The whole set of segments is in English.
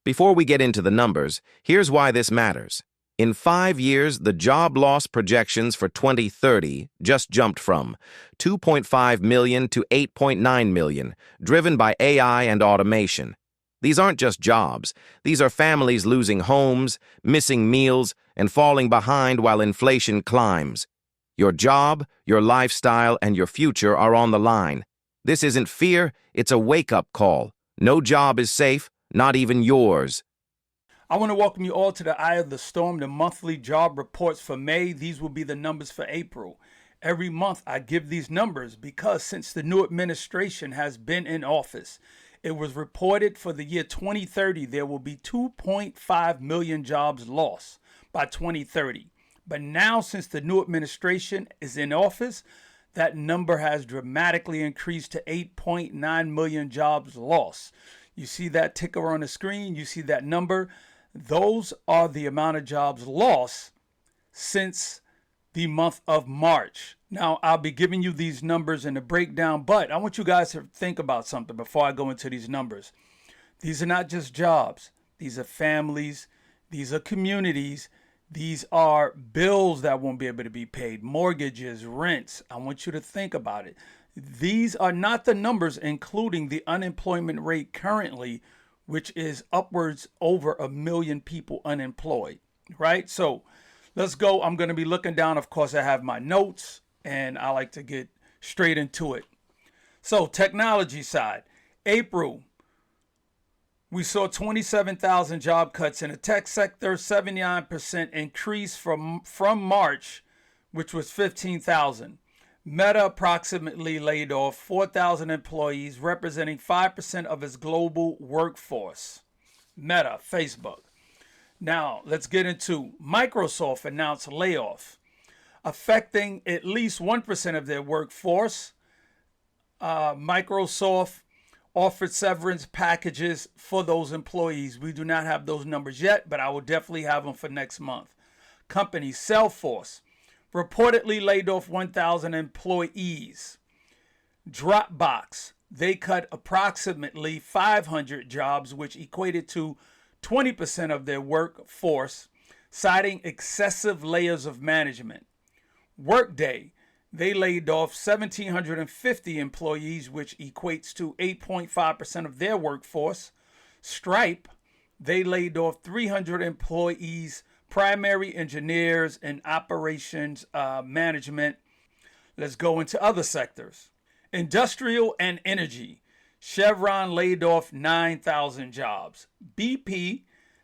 Before we get into the numbers, here's why this matters. In 5 years, the job loss projections for 2030 just jumped from 2.5 million to 8.9 million, driven by AI and automation. These aren't just jobs. These are families losing homes, missing meals, and falling behind while inflation climbs. Your job, your lifestyle, and your future are on the line. This isn't fear, it's a wake-up call. No job is safe, not even yours. I want to welcome you all to the Eye of the Storm, the monthly job reports for May. These will be the numbers for April. Every month I give these numbers because since the new administration has been in office, it was reported for the year 2030 there will be 2.5 million jobs lost by 2030. But now since the new administration is in office, that number has dramatically increased to 8.9 million jobs lost. You see that ticker on the screen, you see that number. Those are the amount of jobs lost since the month of March. Now, I'll be giving you these numbers in the breakdown, but I want you guys to think about something before I go into these numbers. These are not just jobs. These are families. These are communities. These are bills that won't be able to be paid, mortgages, rents. I want you to think about it. These are not the numbers including the unemployment rate currently, which is upwards over 1 million people unemployed, right? So let's go. I'm going to be looking down. Of course, I have my notes, and I like to get straight into it. So technology side, April, we saw 27,000 job cuts in the tech sector, 79% increase from March, which was 15,000. Meta approximately laid off 4,000 employees, representing 5% of its global workforce. Meta, Facebook. Now, let's get into Microsoft announced layoff, affecting at least 1% of their workforce. Microsoft offered severance packages for those employees. We do not have those numbers yet, but I will definitely have them for next month. Company Salesforce reportedly laid off 1,000 employees. Dropbox, they cut approximately 500 jobs, which equated to 20% of their workforce, citing excessive layers of management. Workday, they laid off 1,750 employees, which equates to 8.5% of their workforce. Stripe, they laid off 300 employees, primary engineers and operations management. Let's go into other sectors. Industrial and energy. Chevron laid off 9,000 jobs. BP,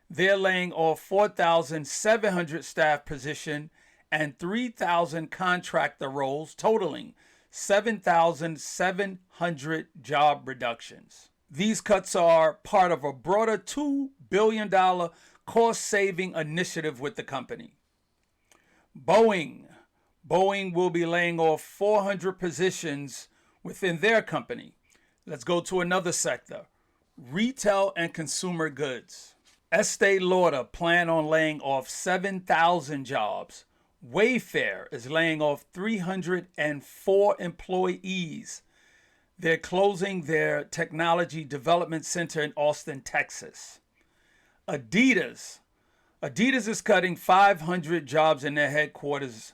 they're laying off 4,700 staff position and 3,000 contractor roles, totaling 7,700 job reductions. These cuts are part of a broader $2 billion cost-saving initiative with the company. Boeing will be laying off 400 positions within their company. Let's go to another sector, retail and consumer goods. Estee Lauder plan on laying off 7,000 jobs. Wayfair is laying off 304 employees. They're closing their technology development center in Austin, Texas. Adidas is cutting 500 jobs in their headquarters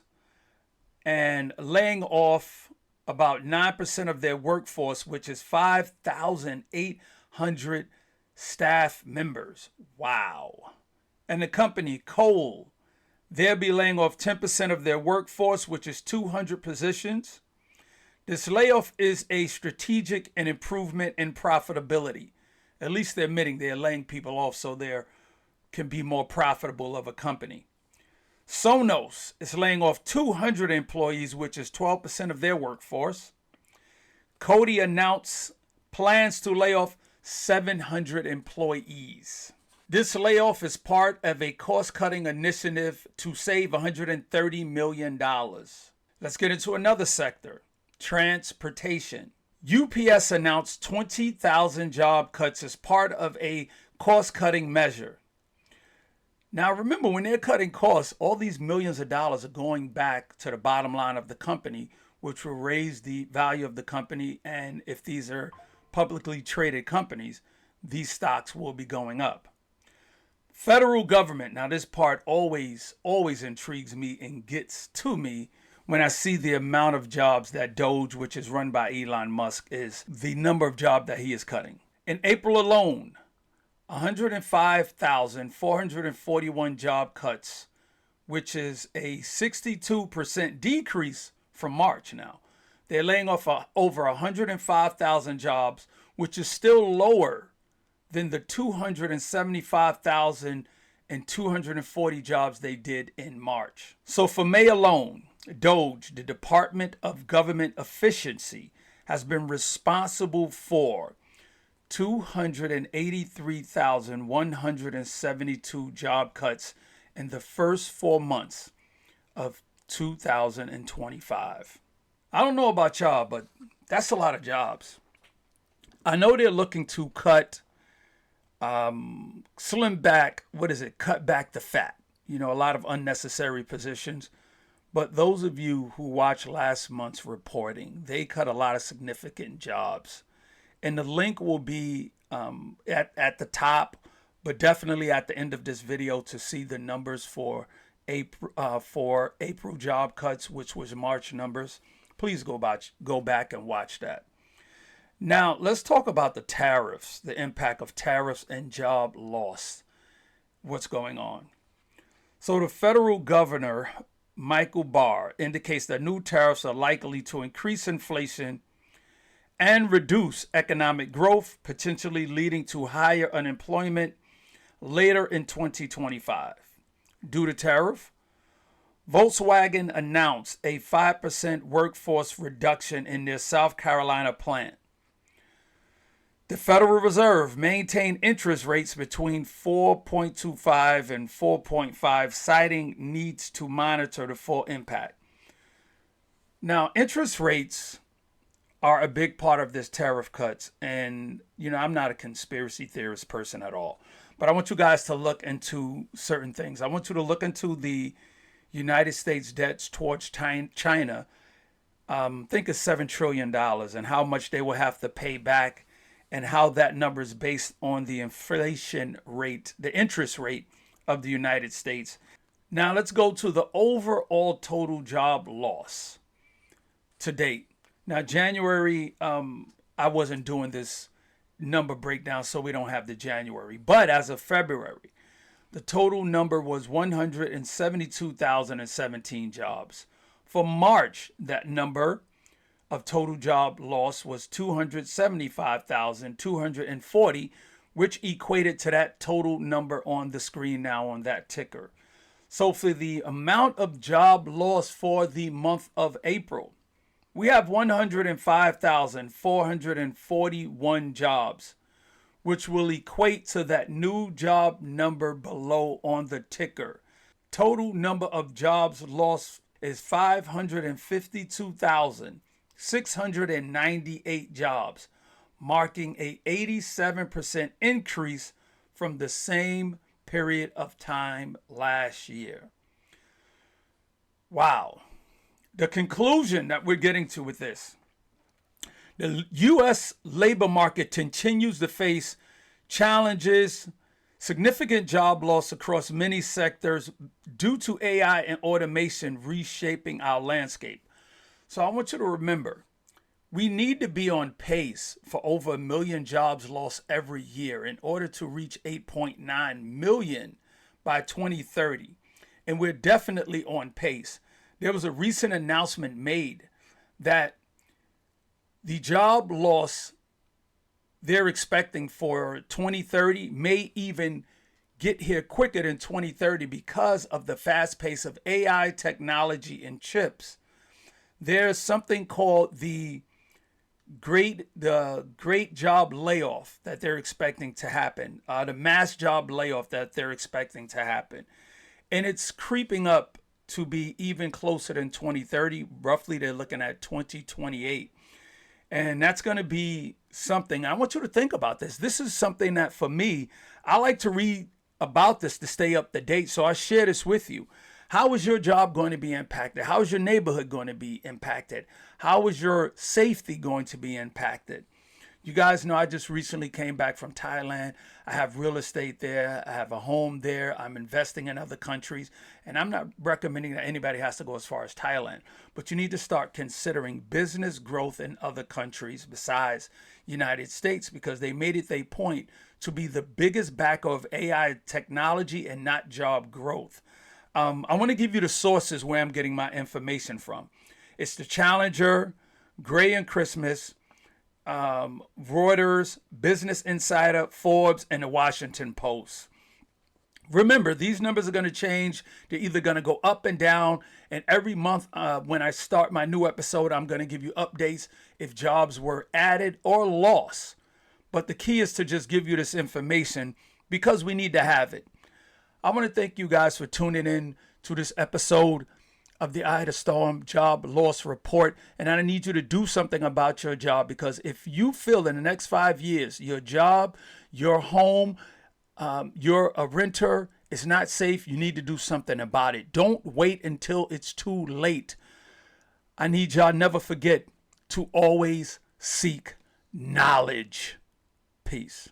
and laying off about 9% of their workforce, which is 5,800 staff members. Wow. And the company Kohl, they'll be laying off 10% of their workforce, which is 200 positions. This layoff is a strategic and improvement in profitability. At least they're admitting they're laying people off so they can be more profitable of a company. Sonos is laying off 200 employees, which is 12% of their workforce. Coty announced plans to lay off 700 employees. This layoff is part of a cost-cutting initiative to save $130 million. Let's get into another sector, transportation. UPS announced 20,000 job cuts as part of a cost-cutting measure. Now, remember, when they're cutting costs, all these millions of dollars are going back to the bottom line of the company, which will raise the value of the company. And if these are publicly traded companies, these stocks will be going up. Federal government. Now, this part always intrigues me and gets to me when I see the amount of jobs that Doge, which is run by Elon Musk, is the number of jobs that he is cutting. In April alone, 105,441 job cuts, which is a 62% decrease from March now. They're laying off over 105,000 jobs, which is still lower than the 275,240 jobs they did in March. So for May alone, Doge, the Department of Government Efficiency, has been responsible for 283,172 job cuts in the first 4 months of 2025. I don't know about y'all, but that's a lot of jobs. I know they're looking to cut, slim back, cut back the fat. A lot of unnecessary positions. But those of you who watched last month's reporting, they cut a lot of significant jobs. And the link will be at the top, but definitely at the end of this video to see the numbers for April job cuts, which was March numbers. Please go back and watch that. Now, let's talk about the tariffs, the impact of tariffs and job loss. What's going on? So the federal governor, Michael Barr, indicates that new tariffs are likely to increase inflation and reduce economic growth, potentially leading to higher unemployment later in 2025. Due to tariff, Volkswagen announced a 5% workforce reduction in their South Carolina plant. The Federal Reserve maintained interest rates between 4.25 and 4.5, citing needs to monitor the full impact. Now, interest rates are a big part of this tariff cuts. And, I'm not a conspiracy theorist person at all. But I want you guys to look into certain things. I want you to look into the United States debts towards China. Think of $7 trillion and how much they will have to pay back, and how that number is based on the inflation rate, the interest rate of the United States. Now let's go to the overall total job loss to date. Now, January, I wasn't doing this number breakdown, so we don't have the January. But as of February, the total number was 172,017 jobs. For March, that number of total job loss was 275,240, which equated to that total number on the screen now on that ticker. So for the amount of job loss for the month of April, we have 105,441 jobs, which will equate to that new job number below on the ticker. Total number of jobs lost is 552,698 jobs, marking a 87% increase from the same period of time last year. Wow. The conclusion that we're getting to with this: the U.S. labor market continues to face challenges, significant job loss across many sectors due to AI and automation reshaping our landscape. So I want you to remember, we need to be on pace for over 1 million jobs lost every year in order to reach 8.9 million by 2030. And we're definitely on pace. There was a recent announcement made that the job loss they're expecting for 2030 may even get here quicker than 2030 because of the fast pace of AI technology and chips. There's something called the great job layoff that they're expecting to happen, the mass job layoff that they're expecting to happen. And it's creeping up to be even closer than 2030. Roughly, they're looking at 2028. And that's going to be something. I want you to think about this. This is something that, for me, I like to read about this to stay up to date. So I share this with you. How is your job going to be impacted? How is your neighborhood going to be impacted? How is your safety going to be impacted? You guys know I just recently came back from Thailand. I have real estate there. I have a home there. I'm investing in other countries. And I'm not recommending that anybody has to go as far as Thailand. But you need to start considering business growth in other countries besides United States, because they made it their point to be the biggest backer of AI technology and not job growth. I want to give you the sources where I'm getting my information from. It's the Challenger, Gray and Christmas, Reuters, Business Insider, Forbes, and the Washington Post. Remember, these numbers are going to change. They're either going to go up and down. And every month when I start my new episode, I'm going to give you updates if jobs were added or lost. But the key is to just give you this information because we need to have it. I want to thank you guys for tuning in to this episode of the Eye of the Storm Job Loss Report. And I need you to do something about your job, because if you feel in the next 5 years your job, your home, you're a renter, is not safe, you need to do something about it. Don't wait until it's too late. I need y'all never forget to always seek knowledge. Peace.